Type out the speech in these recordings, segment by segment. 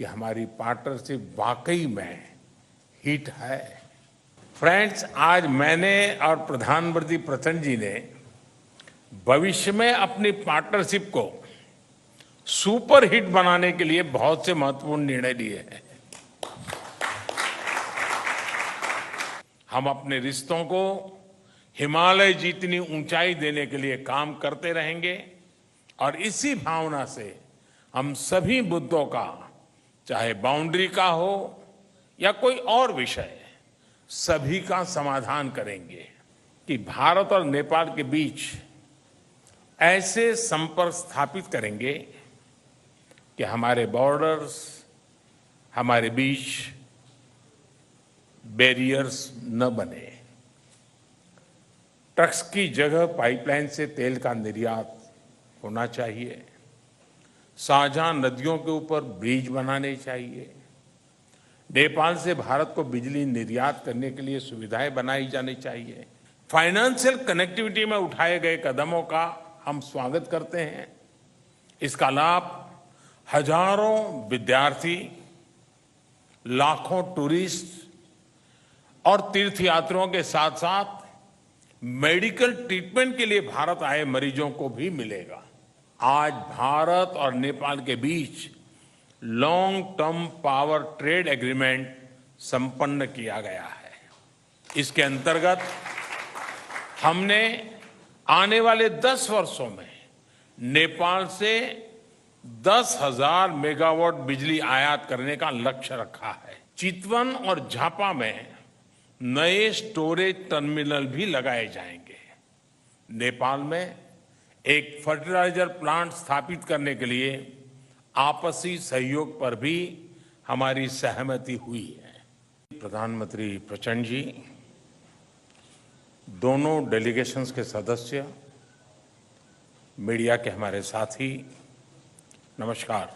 कि हमारी पार्टनरशिप वाकई में हिट है। फ्रेंड्स, आज मैंने और प्रधानमंत्री प्रचंड जी ने भविष्य में अपनी पार्टनरशिप को सुपर हिट बनाने के लिए बहुत से महत्वपूर्ण निर्णय लिए हैं। हम अपने रिश्तों को हिमालय जितनी ऊंचाई देने के लिए काम करते रहेंगे और इसी भावना से हम सभी मुद्दों का, चाहे बाउंड्री का हो या कोई और विषय, सभी का समाधान करेंगे कि भारत और नेपाल के बीच ऐसे संपर्क स्थापित करेंगे कि हमारे बॉर्डर्स, हमारे बीच बैरियर्स न बने। ट्रक्स की जगह पाइपलाइन से तेल का निर्यात होना चाहिए। साझा नदियों के ऊपर ब्रिज बनाने चाहिए। नेपाल से भारत को बिजली निर्यात करने के लिए सुविधाएं बनाई जानी चाहिए। फाइनेंशियल कनेक्टिविटी में उठाए गए कदमों का हम स्वागत करते हैं। इसका लाभ हजारों विद्यार्थी, लाखों टूरिस्ट और तीर्थयात्रियों के साथ साथ मेडिकल ट्रीटमेंट के लिए भारत आए मरीजों को भी मिलेगा। आज भारत और नेपाल के बीच long term power trade agreement संपन्न किया गया है। इसके अंतर्गत हमने आने वाले 10 वर्षों में नेपाल से 10,000 मेगावाट बिजली आयात करने का लक्ष्य रखा है। चितवन और झापा में नए स्टोरेज टर्मिनल भी लगाए जाएंगे। नेपाल में एक फर्टिलाइजर प्लांट स्थापित करने के लिए आपसी सहयोग पर भी हमारी सहमति हुई है। प्रधानमंत्री प्रचंड जी, दोनों डेलीगेशंस के सदस्य, मीडिया के हमारे साथी, नमस्कार।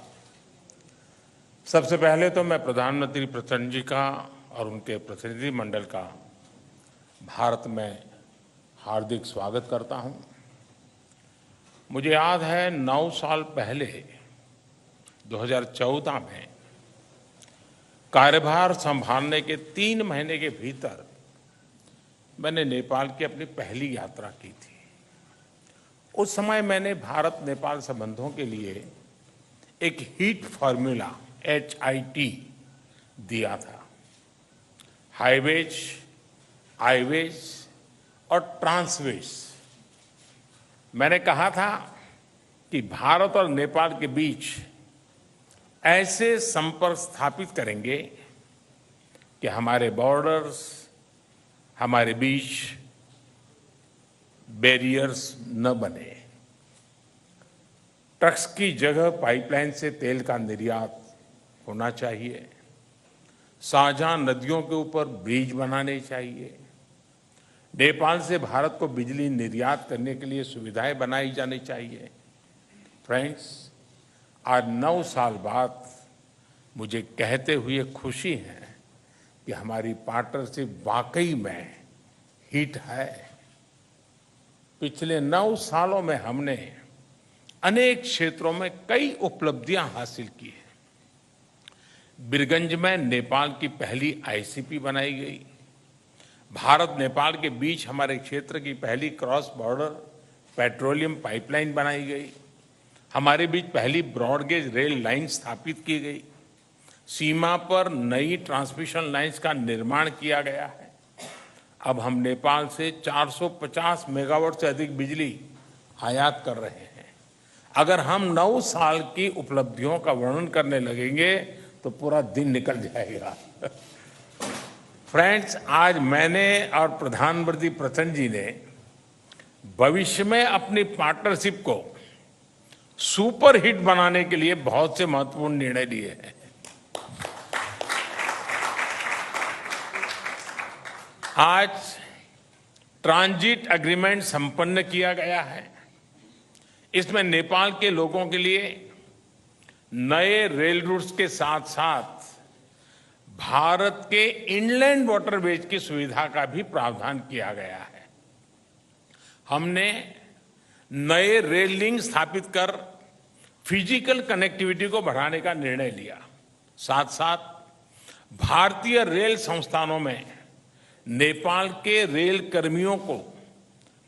सबसे पहले तो मैं प्रधानमंत्री प्रचंड जी का और उनके प्रतिनिधिमंडल का भारत में हार्दिक स्वागत करता हूं। मुझे याद है 9 साल पहले 2014 में कार्यभार संभालने के 3 महीने के भीतर मैंने नेपाल की अपनी पहली यात्रा की थी। उस समय मैंने भारत नेपाल संबंधों के लिए एक हीट फॉर्मूला HIT दिया था। हाईवेज, आईवेज और ट्रांसवेज। मैंने कहा था कि भारत और नेपाल के बीच ऐसे संपर्क स्थापित करेंगे कि हमारे बॉर्डर्स, हमारे बीच बैरियर्स न बने। ट्रक्स की जगह पाइपलाइन से तेल का निर्यात होना चाहिए। साझा नदियों के ऊपर ब्रिज बनाने चाहिए। नेपाल से भारत को बिजली निर्यात करने के लिए सुविधाएं बनाई जानी चाहिए। फ्रेंड्स, आज 9 साल बाद मुझे कहते हुए खुशी है कि हमारी पार्टनरशिप वाकई में हिट है। पिछले 9 सालों में हमने अनेक क्षेत्रों में कई उपलब्धियां हासिल की हैं। बीरगंज में नेपाल की पहली ICP बनाई गई। भारत नेपाल के बीच हमारे क्षेत्र की पहली क्रॉस बॉर्डर पेट्रोलियम पाइपलाइन बनाई गई। हमारे बीच पहली ब्रॉडगेज रेल लाइन स्थापित की गई। सीमा पर नई ट्रांसमिशन लाइंस का निर्माण किया गया है। अब हम नेपाल से 450 मेगावाट से अधिक बिजली आयात कर रहे हैं। अगर हम 9 साल की उपलब्धियों का वर्णन करने लगेंगे तो पूरा दिन निकल जाएगा। फ्रेंड्स, आज मैंने और प्रधानमंत्री प्रचंड जी ने भविष्य में अपनी पार्टनरशिप को सुपर हिट बनाने के लिए बहुत से महत्वपूर्ण निर्णय लिए हैं। आज ट्रांजिट एग्रीमेंट संपन्न किया गया है। इसमें नेपाल के लोगों के लिए नए रेल रूट्स के साथ साथ भारत के इनलैंड वाटरवेज की सुविधा का भी प्रावधान किया गया है। हमने नए रेल लिंक स्थापित कर फिजिकल कनेक्टिविटी को बढ़ाने का निर्णय लिया। साथ साथ भारतीय रेल संस्थानों में नेपाल के रेल कर्मियों को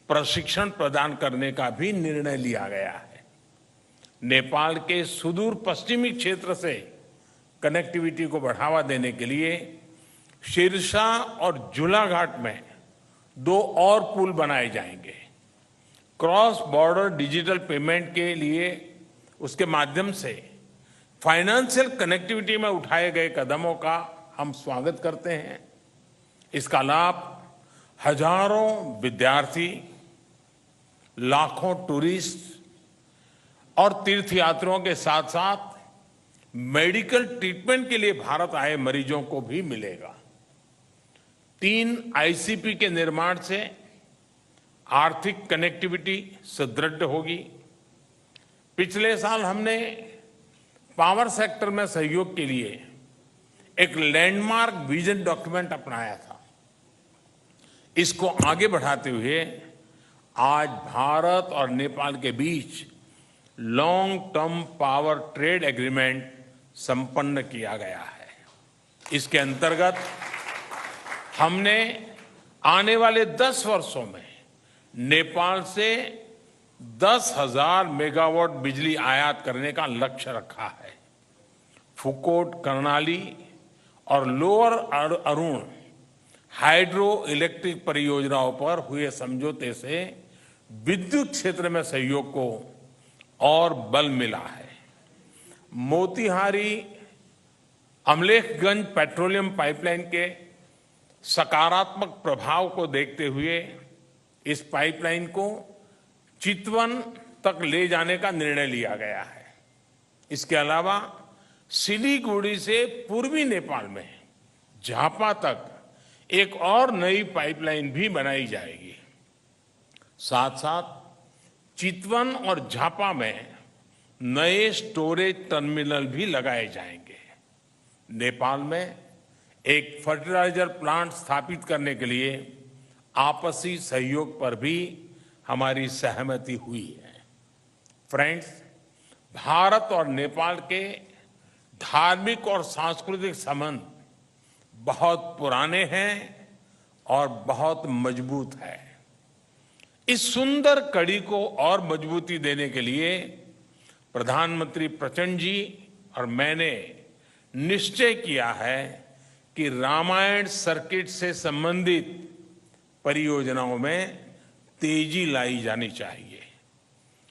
प्रशिक्षण प्रदान करने का भी निर्णय लिया गया है। नेपाल के सुदूर पश्चिमी क्षेत्र से कनेक्टिविटी को बढ़ावा देने के लिए सिरसा और झूलाघाट में 2 और पुल बनाए जाएंगे। क्रॉस बॉर्डर डिजिटल पेमेंट के लिए उसके माध्यम से फाइनेंशियल कनेक्टिविटी में उठाए गए कदमों का हम स्वागत करते हैं। इसका लाभ हजारों विद्यार्थी, लाखों टूरिस्ट और तीर्थयात्रियों के साथ साथ मेडिकल ट्रीटमेंट के लिए भारत आए मरीजों को भी मिलेगा। 3 आईसीपी के निर्माण से आर्थिक कनेक्टिविटी सुदृढ़ होगी। पिछले साल हमने पावर सेक्टर में सहयोग के लिए एक लैंडमार्क विजन डॉक्यूमेंट अपनाया था। इसको आगे बढ़ाते हुए आज भारत और नेपाल के बीच long term power trade agreement संपन्न किया गया है। इसके अंतर्गत हमने आने वाले 10 वर्षों में नेपाल से 10,000 मेगावाट बिजली आयात करने का लक्ष्य रखा है। फुकोट, कर्णाली और लोअर अरुण हाइड्रो इलेक्ट्रिक परियोजनाओं पर हुए समझौते से विद्युत क्षेत्र में सहयोग को और बल मिला है। मोतीहारी अमलेखगंज पेट्रोलियम पाइपलाइन के सकारात्मक प्रभाव को देखते हुए इस पाइपलाइन को चितवन तक ले जाने का निर्णय लिया गया है। इसके अलावा सिलीगुड़ी से पूर्वी नेपाल में झापा तक एक और नई पाइपलाइन भी बनाई जाएगी। साथ साथ चितवन और झापा में नए स्टोरेज टर्मिनल भी लगाए जाएंगे। नेपाल में एक फर्टिलाइजर प्लांट स्थापित करने के लिए आपसी सहयोग पर भी हमारी सहमति हुई है। फ्रेंड्स, भारत और नेपाल के धार्मिक और सांस्कृतिक संबंध बहुत पुराने हैं और बहुत मजबूत है। इस सुंदर कड़ी को और मजबूती देने के लिए प्रधानमंत्री प्रचंड जी और मैंने निश्चय किया है कि रामायण सर्किट से संबंधित परियोजनाओं में तेजी लाई जानी चाहिए।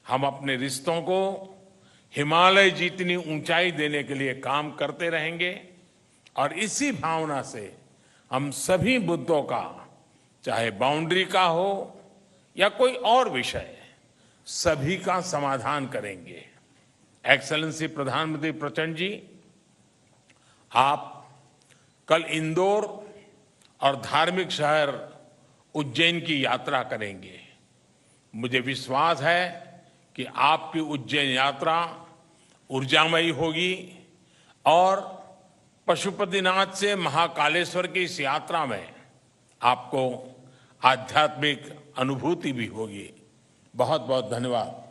हम अपने रिश्तों को हिमालय जितनी ऊंचाई देने के लिए काम करते रहेंगे और इसी भावना से हम सभी मुद्दों का, चाहे बाउंड्री का हो या कोई और विषय, सभी का समाधान करेंगे। एक्सेलेंसी प्रधानमंत्री प्रचंड जी, आप कल इंदौर और धार्मिक शहर उज्जैन की यात्रा करेंगे। मुझे विश्वास है कि आपकी उज्जैन यात्रा ऊर्जामयी होगी और पशुपतिनाथ से महाकालेश्वर की इस यात्रा में आपको आध्यात्मिक अनुभूति भी होगी। बहुत बहुत धन्यवाद।